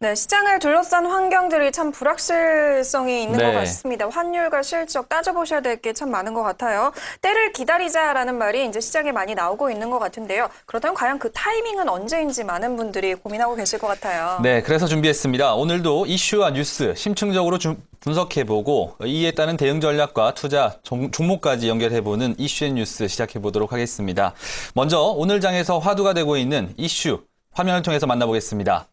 네, 시장을 둘러싼 환경들이 참 불확실성이 있는 것 같습니다. 환율과 실적 따져보셔야 될 게 참 많은 것 같아요. 때를 기다리자라는 말이 이제 시장에 많이 나오고 있는 것 같은데요. 그렇다면 과연 그 타이밍은 언제인지 많은 분들이 고민하고 계실 것 같아요. 네, 그래서 준비했습니다. 오늘도 이슈와 뉴스 심층적으로 분석해보고 이에 따른 대응 전략과 투자 종목까지 연결해보는 이슈앤뉴스 시작해보도록 하겠습니다. 먼저 오늘 장에서 화두가 되고 있는 이슈 화면을 통해서 만나보겠습니다.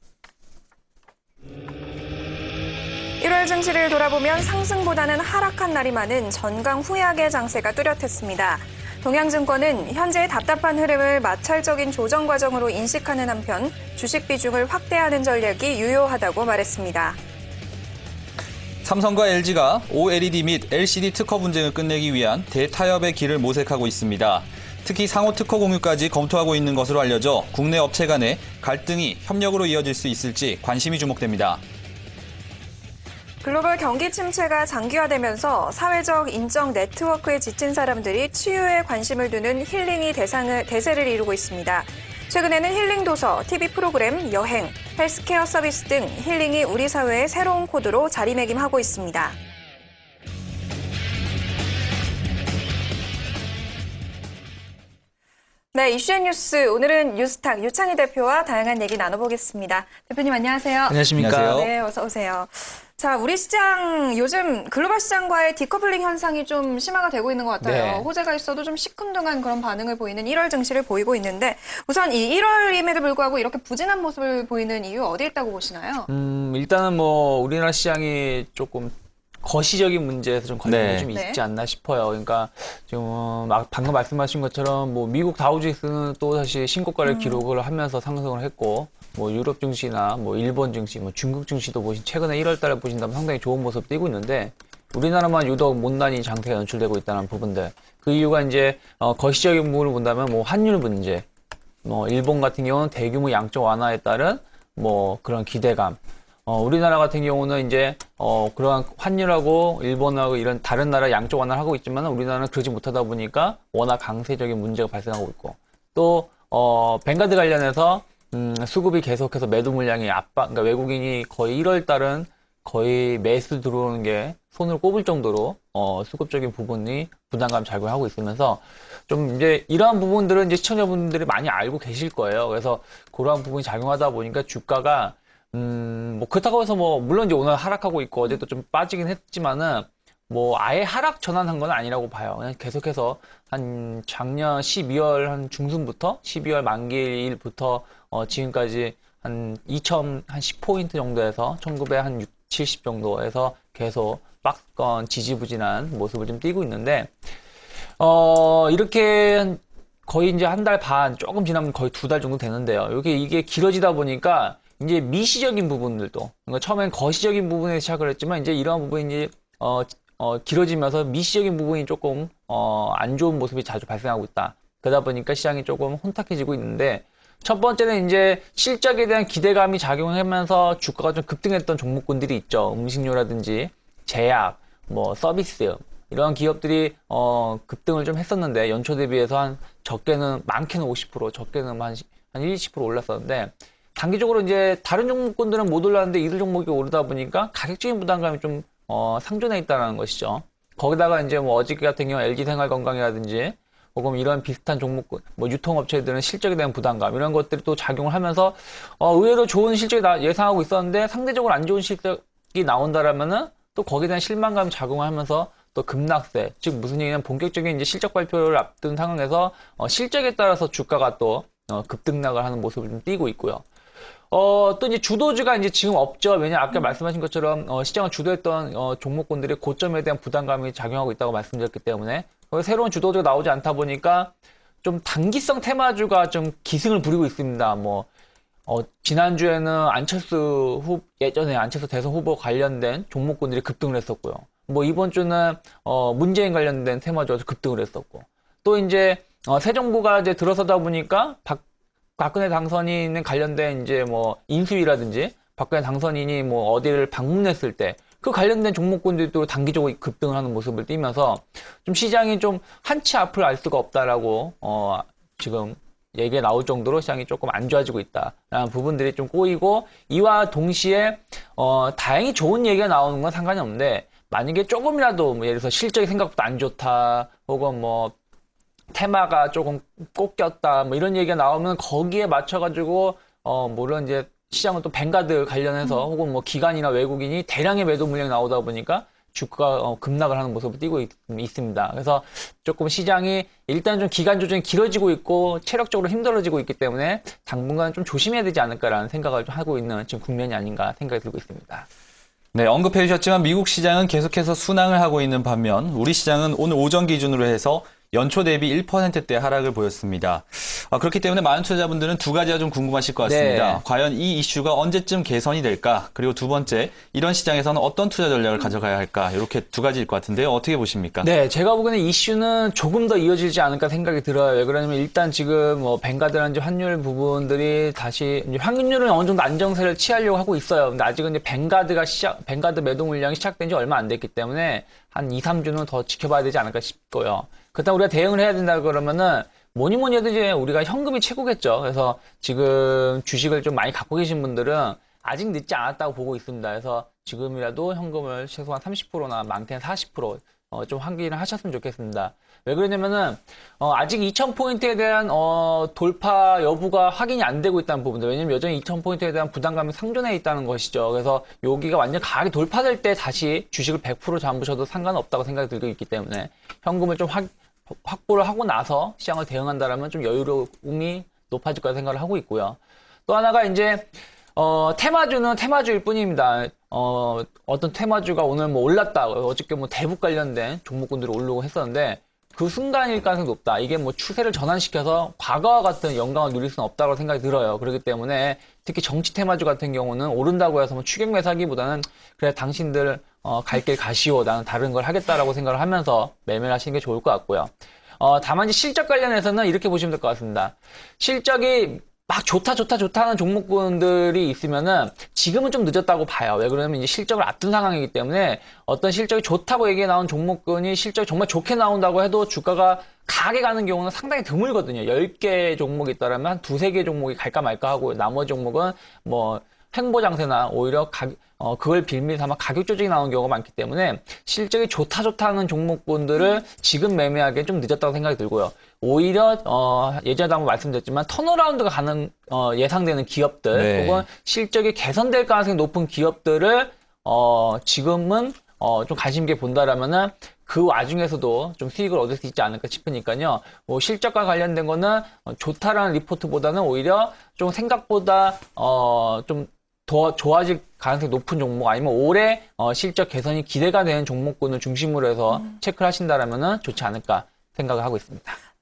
1월 증시를 돌아보면 상승보다는 하락한 날이 많은 전강 후약의 장세가 뚜렷했습니다. 동양증권은 현재의 답답한 흐름을 마찰적인 조정 과정으로 인식하는 한편 주식 비중을 확대하는 전략이 유효하다고 말했습니다. 삼성과 LG가 OLED 및 LCD 특허 분쟁을 끝내기 위한 대타협의 길을 모색하고 있습니다. 특히 상호 특허 공유까지 검토하고 있는 것으로 알려져 국내 업체 간의 갈등이 협력으로 이어질 수 있을지 관심이 주목됩니다. 글로벌 경기 침체가 장기화되면서 사회적 인정 네트워크에 지친 사람들이 치유에 관심을 두는 힐링이 대세를 이루고 있습니다. 최근에는 힐링 도서, TV 프로그램, 여행, 헬스케어 서비스 등 힐링이 우리 사회의 새로운 코드로 자리매김하고 있습니다. 네, 이슈앤뉴스 오늘은 뉴스탁 유창희 대표와 다양한 얘기 나눠보겠습니다. 대표님 안녕하세요. 안녕하십니까. 안녕하세요. 네, 어서 오세요. 자, 우리 시장 요즘 글로벌 시장과의 디커플링 현상이 좀 심화가 되고 있는 것 같아요. 네. 호재가 있어도 좀 시큰둥한 그런 반응을 보이는 1월 증시를 보이고 있는데 우선 이 1월임에도 불구하고 이렇게 부진한 모습을 보이는 이유 어디에 있다고 보시나요? 일단은 뭐 우리나라 시장이 조금 거시적인 문제에서 좀 걸림이 네. 좀 네. 있지 않나 싶어요. 그러니까 지금 방금 말씀하신 것처럼 뭐 미국 다우지수는 또 다시 신고가를 기록을 하면서 상승을 했고 뭐 유럽 증시나 뭐 일본 증시, 뭐 중국 증시도 최근에 1월 달에 보신다면 상당히 좋은 모습 띄고 있는데 우리나라만 유독 못난이 장세가 연출되고 있다는 부분들. 그 이유가 이제 거시적인 부분을 본다면 뭐 환율 문제, 뭐 일본 같은 경우는 대규모 양적 완화에 따른 뭐 그런 기대감. 우리나라 같은 경우는 이제 그러한 환율하고 일본하고 이런 다른 나라 양적 완화를 하고 있지만 우리나라는 그러지 못하다 보니까 워낙 강세적인 문제가 발생하고 있고 또 뱅가드 관련해서 수급이 계속해서 매도 물량이 그러니까 외국인이 거의 1월 달은 거의 매수 들어오는 게 손을 꼽을 정도로 수급적인 부분이 부담감 작용하고 있으면서 좀 이제 이러한 부분들은 이제 시청자분들이 많이 알고 계실 거예요. 그래서 그러한 부분이 작용하다 보니까 주가가 뭐 그렇다고 해서 뭐 물론 이제 오늘 하락하고 있고 어제도 좀 빠지긴 했지만은 뭐 아예 하락 전환한 건 아니라고 봐요. 그냥 계속해서 한 작년 12월 한 중순부터 12월 만기일부터 지금까지 한 10포인트 정도에서 1900한 70 정도에서 계속 박스권 지지부진한 모습을 좀 띄고 있는데 이렇게 거의 이제 한 달 반 조금 지나면 거의 2달 정도 되는데요. 이게 길어지다 보니까 이제 미시적인 부분들도 그러니까 처음엔 거시적인 부분에 시작을 했지만 이제 이러한 부분이 이제 길어지면서 미시적인 부분이 조금 안 좋은 모습이 자주 발생하고 있다. 그러다 보니까 시장이 조금 혼탁해지고 있는데 첫 번째는 이제 실적에 대한 기대감이 작용하면서 주가가 좀 급등했던 종목군들이 있죠. 음식료라든지 제약, 뭐 서비스 이런 기업들이 급등을 좀 했었는데 연초 대비해서 한 적게는 많게는 50%, 적게는 한 20% 올랐었는데 단기적으로 이제 다른 종목군들은 못 올랐는데 이들 종목이 오르다 보니까 가격적인 부담감이 좀 상존해 있다는 것이죠. 거기다가 이제 뭐 어저께 같은 경우 LG생활건강이라든지 혹은 이런 비슷한 종목군, 뭐 유통업체들은 실적에 대한 부담감 이런 것들이 또 작용을 하면서 의외로 좋은 실적이 예상하고 있었는데 상대적으로 안 좋은 실적이 나온다라면은 또 거기에 대한 실망감이 작용을 하면서 또 급락세, 즉 무슨 얘기냐면 본격적인 이제 실적 발표를 앞둔 상황에서 실적에 따라서 주가가 또 급등락을 하는 모습을 좀 띄고 있고요. 또 이제 주도주가 이제 지금 없죠. 왜냐면 아까 말씀하신 것처럼 시장을 주도했던 종목군들이 고점에 대한 부담감이 작용하고 있다고 말씀드렸기 때문에 새로운 주도주가 나오지 않다 보니까 좀 단기성 테마주가 좀 기승을 부리고 있습니다. 뭐 지난주에는 예전에 안철수 대선 후보 관련된 종목군들이 급등을 했었고요. 뭐 이번 주는 문재인 관련된 테마주가 급등을 했었고 또 이제 새 정부가 이제 들어서다 보니까 박근혜 당선인에 관련된 이제 뭐 인수위라든지 박근혜 당선인이 뭐 어디를 방문했을 때 그 관련된 종목군들이 또 단기적으로 급등을 하는 모습을 띠면서 좀 시장이 좀 한치 앞을 알 수가 없다라고 지금 얘기가 나올 정도로 시장이 조금 안 좋아지고 있다라는 부분들이 좀 꼬이고, 이와 동시에 다행히 좋은 얘기가 나오는 건 상관이 없는데, 만약에 조금이라도 뭐 예를 들어서 실적이 생각보다 안 좋다, 혹은 뭐 테마가 조금 꺾였다, 뭐 이런 얘기가 나오면 거기에 맞춰가지고 물론 이제 시장은 또 뱅가드 관련해서 혹은 뭐 기관이나 외국인이 대량의 매도 물량이 나오다 보니까 주가가 급락을 하는 모습을 띠고 있습니다. 그래서 조금 시장이 일단 좀 기간 조정이 길어지고 있고 체력적으로 힘들어지고 있기 때문에 당분간 좀 조심해야 되지 않을까라는 생각을 좀 하고 있는 지금 국면이 아닌가 생각이 들고 있습니다. 네, 언급해 주셨지만 미국 시장은 계속해서 순항을 하고 있는 반면 우리 시장은 오늘 오전 기준으로 해서 연초 대비 1%대 하락을 보였습니다. 그렇기 때문에 많은 투자자분들은 두 가지가 좀 궁금하실 것 같습니다. 네. 과연 이 이슈가 언제쯤 개선이 될까? 그리고 두 번째, 이런 시장에서는 어떤 투자 전략을 가져가야 할까? 이렇게 두 가지일 것 같은데요. 어떻게 보십니까? 네, 제가 보기에는 이슈는 조금 더 이어지지 않을까 생각이 들어요. 왜 그러냐면 일단 지금 뭐 뱅가드라든지 환율 부분들이 다시 이제 환율은 어느 정도 안정세를 취하려고 하고 있어요. 근데 아직은 이제 뱅가드 매도 물량이 시작된 지 얼마 안 됐기 때문에 한 2, 3주는 더 지켜봐야 되지 않을까 싶고요. 그렇다고 우리가 대응을 해야 된다 그러면은 뭐니 해도 이제 우리가 현금이 최고겠죠. 그래서 지금 주식을 좀 많이 갖고 계신 분들은 아직 늦지 않았다고 보고 있습니다. 그래서 지금이라도 현금을 최소한 30%나 많게는 40% 좀 확인을 하셨으면 좋겠습니다. 왜 그러냐면은 아직 2,000포인트에 대한 돌파 여부가 확인이 안 되고 있다는 부분들. 왜냐면 여전히 2,000포인트에 대한 부담감이 상존해 있다는 것이죠. 그래서 여기가 완전 가격이 돌파될 때 다시 주식을 100% 잠그셔도 상관없다고 생각이 들고 있기 때문에 현금을 좀 확보를 하고 나서 시장을 대응한다라면 좀 여유로움이 높아질 거라 생각을 하고 있고요. 또 하나가 이제 테마주는 테마주일 뿐입니다. 어떤 테마주가 오늘 뭐 올랐다, 어저께 뭐 대북 관련된 종목군들이 오르고 했었는데 그 순간일 가능성이 높다. 이게 뭐 추세를 전환시켜서 과거와 같은 영광을 누릴 수는 없다고 생각이 들어요. 그렇기 때문에 특히 정치 테마주 같은 경우는 오른다고 해서 뭐 추격 매사기보다는 그래 당신들 갈 길 가시오. 나는 다른 걸 하겠다라고 생각을 하면서 매매를 하시는 게 좋을 것 같고요. 다만 이제 실적 관련해서는 이렇게 보시면 될 것 같습니다. 실적이 막 좋다 하는 종목군들이 있으면은 지금은 좀 늦었다고 봐요. 왜 그러냐면 이제 실적을 앞둔 상황이기 때문에 어떤 실적이 좋다고 얘기해 나온 종목군이 실적이 정말 좋게 나온다고 해도 주가가 강하게 가는 경우는 상당히 드물거든요. 10개 종목이 있다라면 한 두세 개 종목이 갈까 말까 하고 나머지 종목은 뭐 횡보장세나 오히려 그걸 빌미 삼아 가격 조정이 나오는 경우가 많기 때문에 실적이 좋다 하는 종목군들을 지금 매매하기엔 좀 늦었다고 생각이 들고요. 오히려 예전에도 한번 말씀드렸지만 턴어라운드가 예상되는 기업들 네. 혹은 실적이 개선될 가능성이 높은 기업들을 지금은 좀 관심 있게 본다라면은 그 와중에서도 좀 수익을 얻을 수 있지 않을까 싶으니까요. 뭐 실적과 관련된 거는 좋다라는 리포트보다는 오히려 좀 생각보다 좀 더 좋아질 가능성이 높은 종목 아니면 올해 실적 개선이 기대가 되는 종목군을 중심으로 해서 체크를 하신다라면은 좋지 않을까 생각을 하고 있습니다.